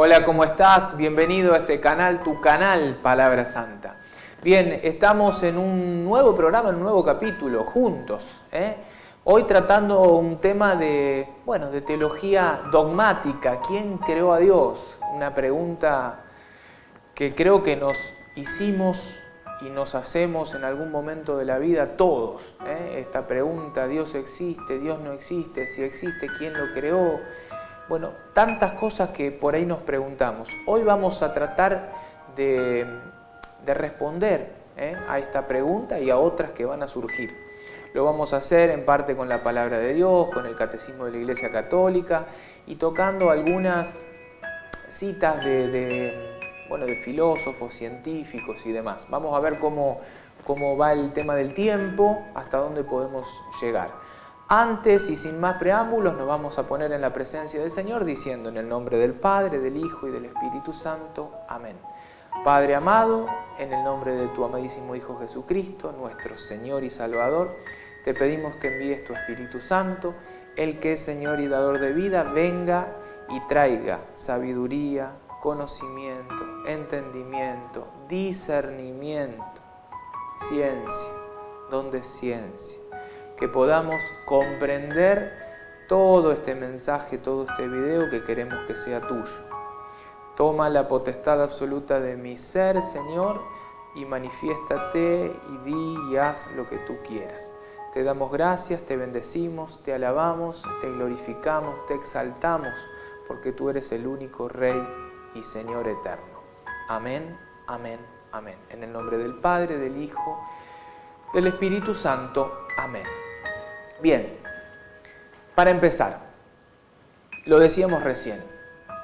Hola, ¿cómo estás? Bienvenido a este canal, tu canal Palabra Santa. Bien, estamos en un nuevo programa, en un nuevo capítulo, juntos. Hoy tratando un tema de teología dogmática. ¿Quién creó a Dios? Una pregunta que creo que nos hicimos y nos hacemos en algún momento de la vida todos. Esta pregunta, ¿Dios existe? ¿Dios no existe? Si existe, ¿quién lo creó? Bueno, tantas cosas que por ahí nos preguntamos. Hoy vamos a tratar de responder a esta pregunta y a otras que van a surgir. Lo vamos a hacer en parte con la Palabra de Dios, con el Catecismo de la Iglesia Católica y tocando algunas citas de filósofos, científicos y demás. Vamos a ver cómo va el tema del tiempo, hasta dónde podemos llegar. Antes y sin más preámbulos nos vamos a poner en la presencia del Señor diciendo en el nombre del Padre, del Hijo y del Espíritu Santo. Amén. Padre amado, en el nombre de tu amadísimo Hijo Jesucristo, nuestro Señor y Salvador, te pedimos que envíes tu Espíritu Santo, el que es Señor y dador de vida, venga y traiga sabiduría, conocimiento, entendimiento, discernimiento, ciencia, don de ciencia. Que podamos comprender todo este mensaje, todo este video que queremos que sea tuyo. Toma la potestad absoluta de mi ser, Señor, y manifiéstate y di y haz lo que tú quieras. Te damos gracias, te bendecimos, te alabamos, te glorificamos, te exaltamos, porque tú eres el único Rey y Señor eterno. Amén, amén, amén. En el nombre del Padre, del Hijo, del Espíritu Santo. Amén. Bien, para empezar, lo decíamos recién,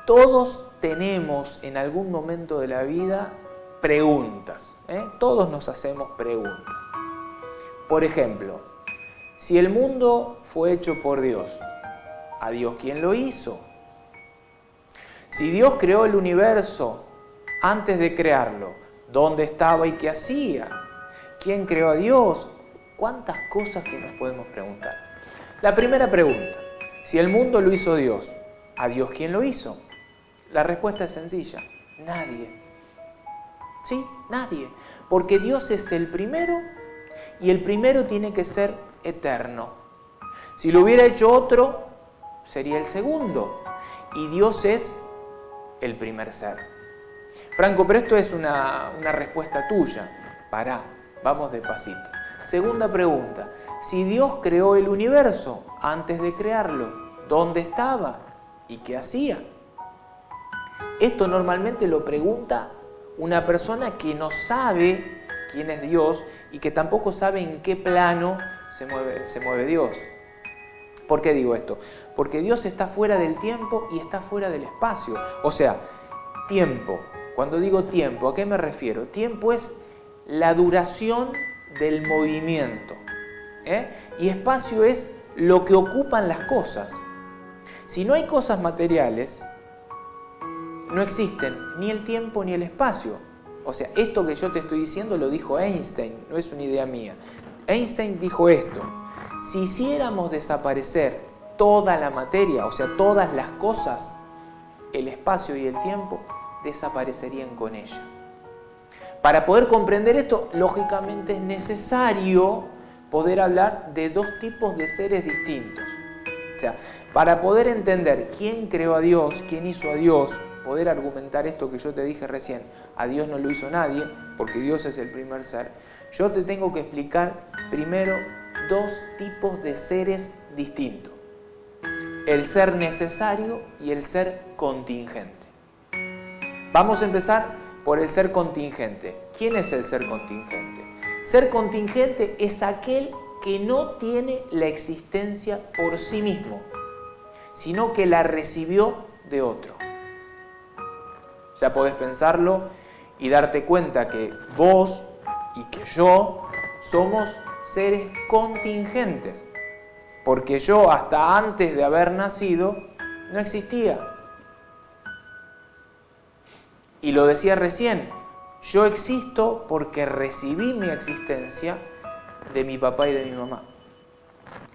todos tenemos en algún momento de la vida preguntas, Todos nos hacemos preguntas. Por ejemplo, si el mundo fue hecho por Dios, ¿a Dios quién lo hizo? Si Dios creó el universo antes de crearlo, ¿dónde estaba y qué hacía? ¿Quién creó a Dios? ¿Cuántas cosas que nos podemos preguntar? La primera pregunta, si el mundo lo hizo Dios, ¿a Dios quién lo hizo? La respuesta es sencilla, nadie. ¿Sí? Nadie. Porque Dios es el primero y el primero tiene que ser eterno. Si lo hubiera hecho otro, sería el segundo. Y Dios es el primer ser. Franco, pero esto es una respuesta tuya. Pará, vamos despacito. Segunda pregunta, si Dios creó el universo antes de crearlo, ¿dónde estaba y qué hacía? Esto normalmente lo pregunta una persona que no sabe quién es Dios y que tampoco sabe en qué plano se mueve Dios. ¿Por qué digo esto? Porque Dios está fuera del tiempo y está fuera del espacio. O sea, tiempo. Cuando digo tiempo, ¿a qué me refiero? Tiempo es la duración del movimiento. Y espacio es lo que ocupan las cosas. Si no hay cosas materiales, no existen ni el tiempo ni el espacio. O sea, esto que yo te estoy diciendo lo dijo Einstein, no es una idea mía. Einstein dijo esto: si hiciéramos desaparecer toda la materia, o sea, todas las cosas, el espacio y el tiempo desaparecerían con ella. Para poder comprender esto, lógicamente es necesario poder hablar de dos tipos de seres distintos. O sea, para poder entender quién creó a Dios, quién hizo a Dios, poder argumentar esto que yo te dije recién, a Dios no lo hizo nadie, porque Dios es el primer ser, yo te tengo que explicar primero dos tipos de seres distintos. El ser necesario y el ser contingente. Vamos a empezar por el ser contingente. ¿Quién es el ser contingente? Ser contingente es aquel que no tiene la existencia por sí mismo, sino que la recibió de otro. Ya podés pensarlo y darte cuenta que vos y que yo somos seres contingentes, porque yo hasta antes de haber nacido no existía. Y lo decía recién, yo existo porque recibí mi existencia de mi papá y de mi mamá.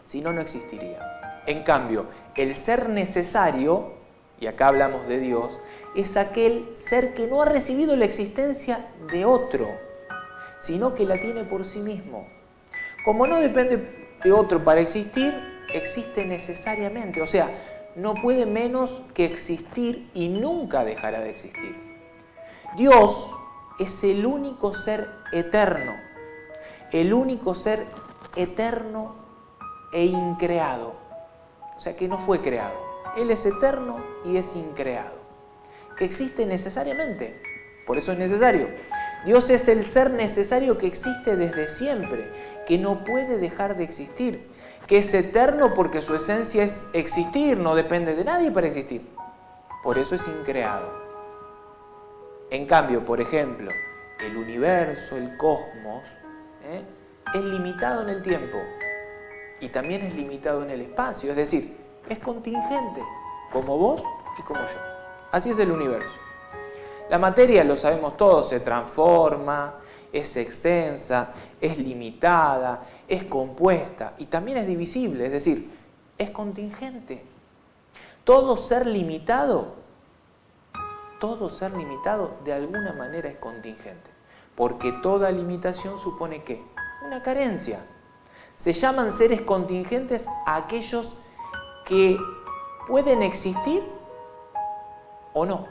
Si no, no existiría. En cambio, el ser necesario y acá hablamos de Dios, es aquel ser que no ha recibido la existencia de otro, sino que la tiene por sí mismo. Como no depende de otro para existir, existe necesariamente, o sea, no puede menos que existir y nunca dejará de existir. Dios es el único ser eterno e increado, o sea que no fue creado. Él es eterno y es increado, que existe necesariamente, por eso es necesario. Dios es el ser necesario que existe desde siempre, que no puede dejar de existir, que es eterno porque su esencia es existir, no depende de nadie para existir. Por eso es increado. En cambio, por ejemplo, el universo, el cosmos, es limitado en el tiempo y también es limitado en el espacio, es decir, es contingente, como vos y como yo. Así es el universo. La materia, lo sabemos todos, se transforma, es extensa, es limitada, es compuesta y también es divisible, es decir, es contingente. Todo ser limitado de alguna manera es contingente, porque toda limitación supone ¿qué? Una carencia. Se llaman seres contingentes a aquellos que pueden existir o no.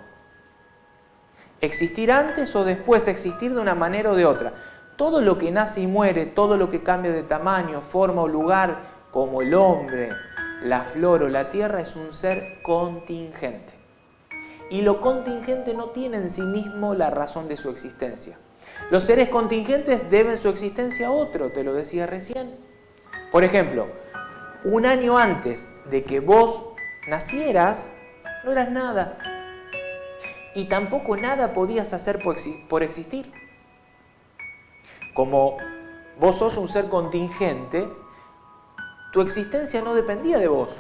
Existir antes o después, existir de una manera o de otra. Todo lo que nace y muere, todo lo que cambia de tamaño, forma o lugar, como el hombre, la flor o la tierra, es un ser contingente. Y lo contingente no tiene en sí mismo la razón de su existencia. Los seres contingentes deben su existencia a otro, te lo decía recién. Por ejemplo, un año antes de que vos nacieras, no eras nada. Y tampoco nada podías hacer por existir. Como vos sos un ser contingente, tu existencia no dependía de vos.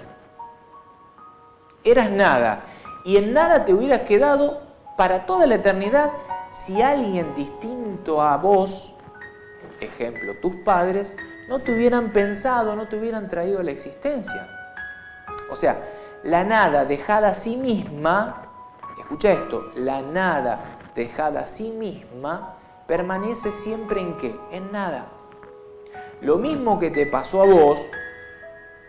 Eras nada. Y en nada te hubieras quedado para toda la eternidad si alguien distinto a vos, ejemplo, tus padres, no te hubieran pensado, no te hubieran traído a la existencia. O sea, la nada dejada a sí misma, escucha esto, la nada dejada a sí misma permanece siempre ¿en qué? En nada. Lo mismo que te pasó a vos,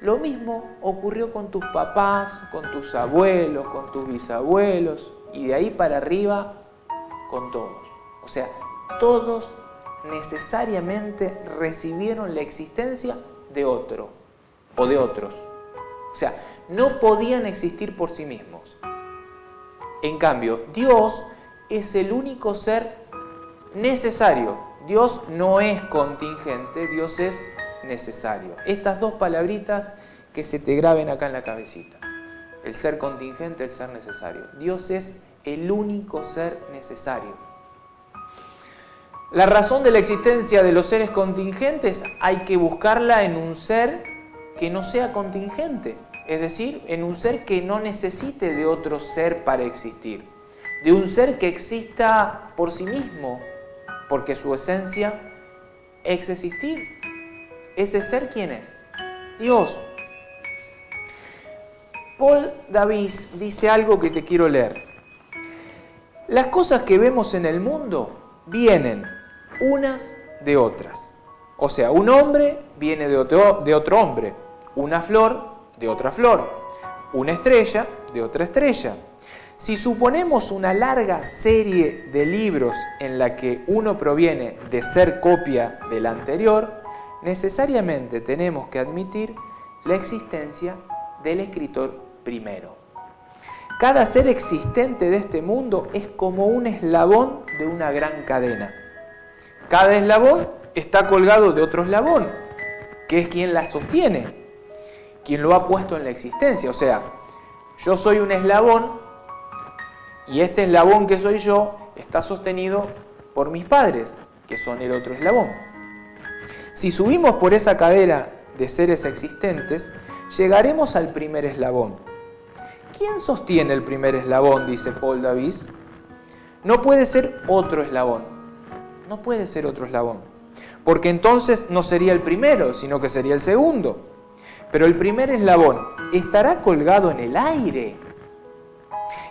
lo mismo ocurrió con tus papás, con tus abuelos, con tus bisabuelos y de ahí para arriba con todos. O sea, todos necesariamente recibieron la existencia de otro o de otros. O sea, no podían existir por sí mismos. En cambio, Dios es el único ser necesario. Dios no es contingente, Dios es necesario. Estas dos palabritas que se te graben acá en la cabecita. El ser contingente, el ser necesario. Dios es el único ser necesario. La razón de la existencia de los seres contingentes hay que buscarla en un ser que no sea contingente, es decir, en un ser que no necesite de otro ser para existir, de un ser que exista por sí mismo, porque su esencia es existir. ¿Ese ser quién es? Dios. Paul Davies dice algo que te quiero leer. Las cosas que vemos en el mundo vienen unas de otras. O sea, un hombre viene de otro hombre, una flor de otra flor, una estrella de otra estrella. Si suponemos una larga serie de libros en la que uno proviene de ser copia del anterior, necesariamente tenemos que admitir la existencia del escritor primero. Cada ser existente de este mundo es como un eslabón de una gran cadena. Cada eslabón está colgado de otro eslabón, que es quien la sostiene, quien lo ha puesto en la existencia. O sea, yo soy un eslabón y este eslabón que soy yo está sostenido por mis padres, que son el otro eslabón. Si subimos por esa cadena de seres existentes, llegaremos al primer eslabón. ¿Quién sostiene el primer eslabón?, dice Paul Davies. No puede ser otro eslabón. No puede ser otro eslabón. Porque entonces no sería el primero, sino que sería el segundo. Pero el primer eslabón estará colgado en el aire.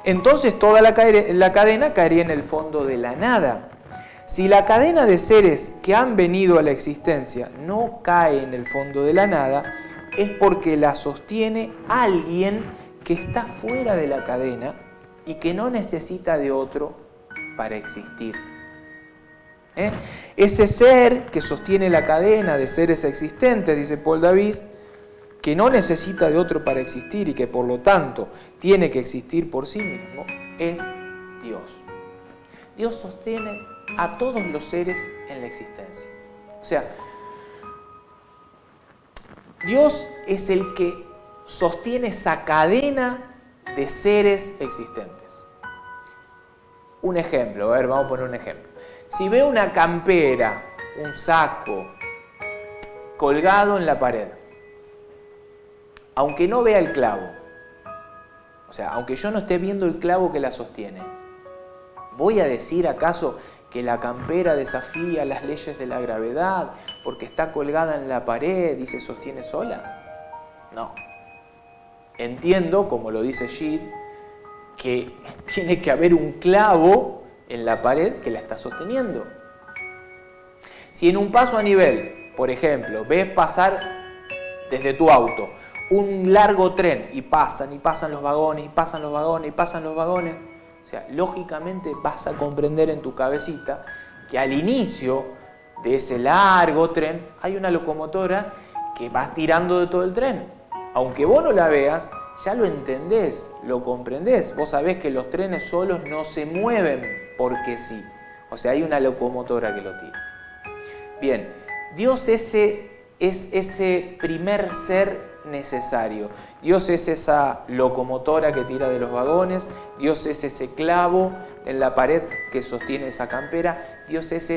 entonces toda la cadena caería en el fondo de la nada. Si la cadena de seres que han venido a la existencia no cae en el fondo de la nada, es porque la sostiene alguien que está fuera de la cadena y que no necesita de otro para existir. Ese ser que sostiene la cadena de seres existentes, dice Paul Davies, que no necesita de otro para existir y que por lo tanto tiene que existir por sí mismo, es Dios. Dios sostiene a todos los seres en la existencia. O sea, Dios es el que sostiene esa cadena de seres existentes. Un ejemplo, vamos a poner un ejemplo. Si veo una campera, un saco, colgado en la pared, aunque no vea el clavo, o sea, aunque yo no esté viendo el clavo que la sostiene, ¿voy a decir acaso que la campera desafía las leyes de la gravedad porque está colgada en la pared y se sostiene sola? No. Entiendo, como lo dice Gide, que tiene que haber un clavo en la pared que la está sosteniendo. Si en un paso a nivel, por ejemplo, ves pasar desde tu auto un largo tren y pasan los vagones, y pasan los vagones, y pasan los vagones, o sea, lógicamente vas a comprender en tu cabecita que al inicio de ese largo tren hay una locomotora que va tirando de todo el tren. Aunque vos no la veas, ya lo entendés, lo comprendés. Vos sabés que los trenes solos no se mueven porque sí. O sea, hay una locomotora que lo tira. Bien, Dios es ese primer ser necesario. Dios es esa locomotora que tira de los vagones. Dios es ese clavo en la pared que sostiene esa campera. Dios es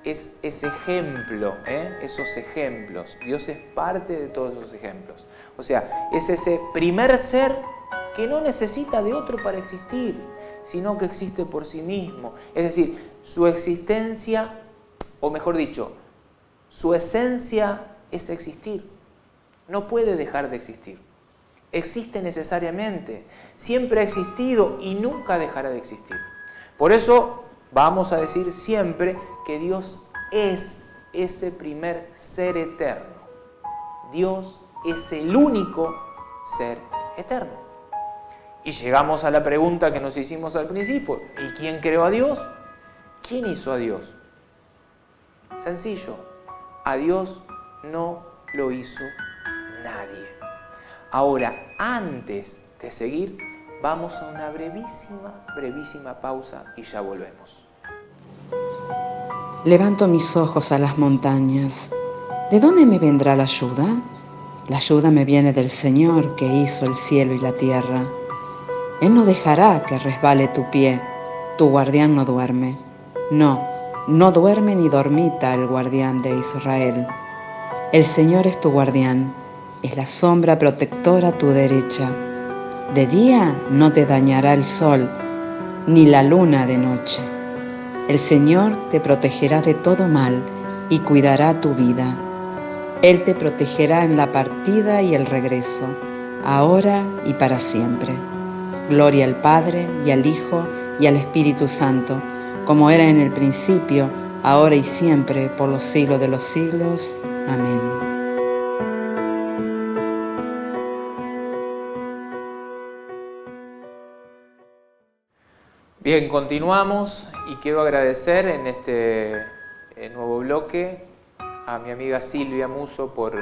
ese ejemplo, esos ejemplos. Dios es parte de todos esos ejemplos. O sea, es ese primer ser que no necesita de otro para existir, sino que existe por sí mismo. Es decir, su existencia, o mejor dicho, su esencia es existir. No puede dejar de existir. Existe necesariamente. Siempre ha existido y nunca dejará de existir. Por eso vamos a decir siempre que Dios es ese primer ser eterno. Dios es el único ser eterno. Y llegamos a la pregunta que nos hicimos al principio. ¿Y quién creó a Dios? ¿Quién hizo a Dios? Sencillo. A Dios no lo hizo nadie. Ahora, antes de seguir, vamos a una brevísima pausa y ya volvemos. Levanto mis ojos a las montañas. ¿De dónde me vendrá la ayuda? La ayuda me viene del Señor que hizo el cielo y la tierra. Él no dejará que resbale tu pie. Tu guardián no duerme. No duerme ni dormita el guardián de Israel. El Señor es tu guardián. Es la sombra protectora a tu derecha. De día no te dañará el sol, ni la luna de noche. El Señor te protegerá de todo mal y cuidará tu vida. Él te protegerá en la partida y el regreso, ahora y para siempre. Gloria al Padre, y al Hijo, y al Espíritu Santo, como era en el principio, ahora y siempre, por los siglos de los siglos. Amén. Bien, continuamos y quiero agradecer en este nuevo bloque a mi amiga Silvia Muso por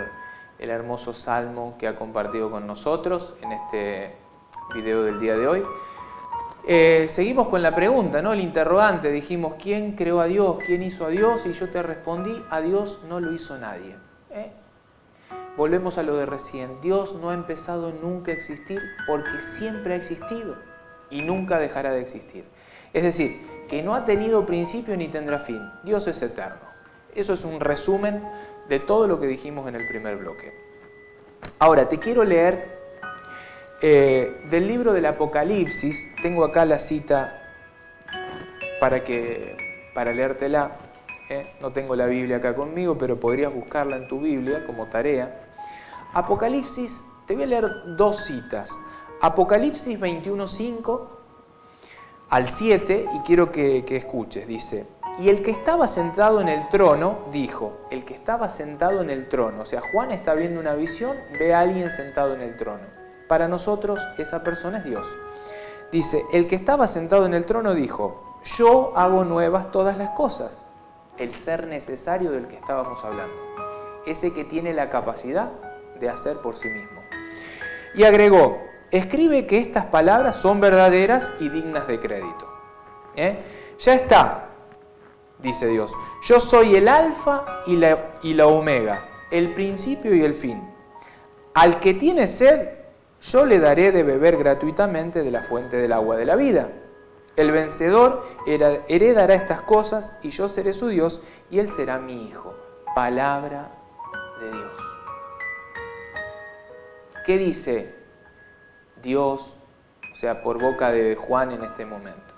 el hermoso salmo que ha compartido con nosotros en este video del día de hoy. Seguimos con la pregunta, ¿no? El interrogante. Dijimos, ¿quién creó a Dios? ¿Quién hizo a Dios? Y yo te respondí, a Dios no lo hizo nadie. Volvemos a lo de recién. Dios no ha empezado nunca a existir porque siempre ha existido y nunca dejará de existir. Es decir, que no ha tenido principio ni tendrá fin. Dios es eterno. Eso es un resumen de todo lo que dijimos en el primer bloque. Ahora, te quiero leer del libro del Apocalipsis. Tengo acá la cita para leértela. No tengo la Biblia acá conmigo, pero podrías buscarla en tu Biblia como tarea. Apocalipsis, te voy a leer dos citas. Apocalipsis 21:5 al 7 y quiero que escuches. Dice, y el que estaba sentado en el trono dijo, el que estaba sentado en el trono, o sea, Juan está viendo una visión, ve a alguien sentado en el trono. Para nosotros esa persona es Dios. Dice, el que estaba sentado en el trono dijo, yo hago nuevas todas las cosas. El ser necesario del que estábamos hablando. Ese que tiene la capacidad de hacer por sí mismo. Y agregó, escribe que estas palabras son verdaderas y dignas de crédito. Ya está, dice Dios. Yo soy el alfa y la omega, el principio y el fin. Al que tiene sed, yo le daré de beber gratuitamente de la fuente del agua de la vida. El vencedor heredará estas cosas y yo seré su Dios y él será mi hijo. Palabra de Dios. ¿Qué dice Dios, o sea, por boca de Juan en este momento?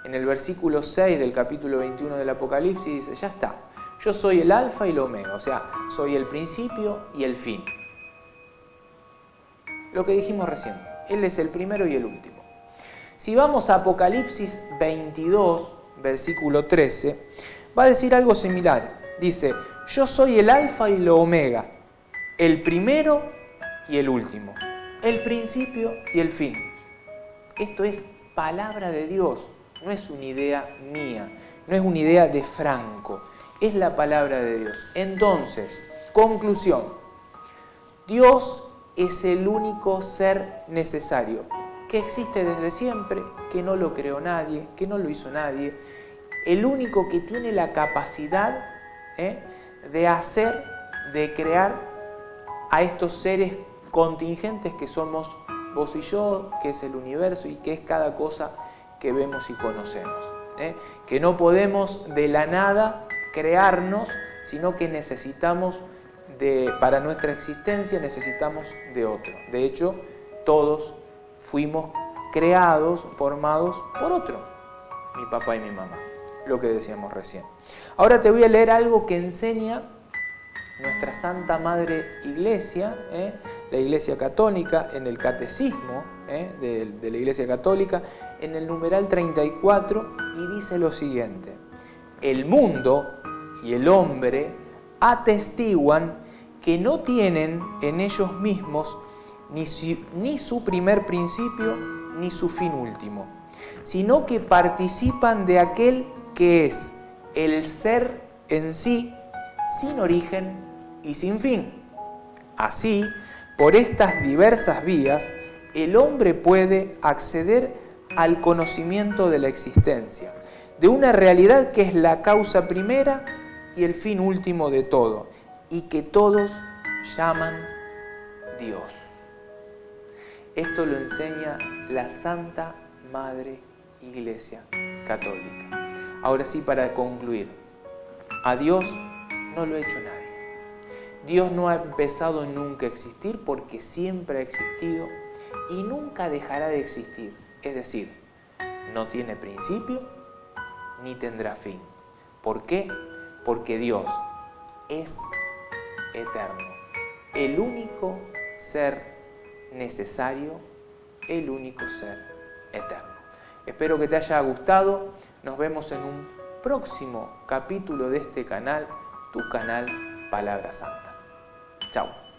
En el versículo 6 del capítulo 21 del Apocalipsis dice, ya está, yo soy el alfa y el omega, o sea, soy el principio y el fin. Lo que dijimos recién, Él es el primero y el último. Si vamos a Apocalipsis 22, versículo 13, va a decir algo similar. Dice, yo soy el alfa y el omega, el primero y el último, el principio y el fin. Esto es palabra de Dios, no es una idea mía, no es una idea de Franco, es la palabra de Dios. Entonces, conclusión, Dios es el único ser necesario, que existe desde siempre, que no lo creó nadie, que no lo hizo nadie, el único que tiene la capacidad de hacer, de crear a estos seres contingentes que somos vos y yo, que es el universo y que es cada cosa que vemos y conocemos. Que no podemos de la nada crearnos, sino que necesitamos para nuestra existencia necesitamos de otro. De hecho, todos fuimos creados, formados por otro, mi papá y mi mamá, lo que decíamos recién. Ahora te voy a leer algo que enseña nuestra Santa Madre Iglesia, la Iglesia Católica, en el Catecismo de la Iglesia Católica, en el numeral 34, y dice lo siguiente: el mundo y el hombre atestiguan que no tienen en ellos mismos ni su primer principio ni su fin último, sino que participan de aquel que es el ser en sí, sin origen y sin fin. Así, por estas diversas vías, el hombre puede acceder al conocimiento de la existencia, de una realidad que es la causa primera y el fin último de todo, y que todos llaman Dios. Esto lo enseña la Santa Madre Iglesia Católica. Ahora sí, para concluir, a Dios no lo ha hecho nadie. Dios no ha empezado nunca a existir porque siempre ha existido y nunca dejará de existir. Es decir, no tiene principio ni tendrá fin. ¿Por qué? Porque Dios es eterno, el único ser necesario, el único ser eterno. Espero que te haya gustado. Nos vemos en un próximo capítulo de este canal, tu canal Palabra Santa. Chao.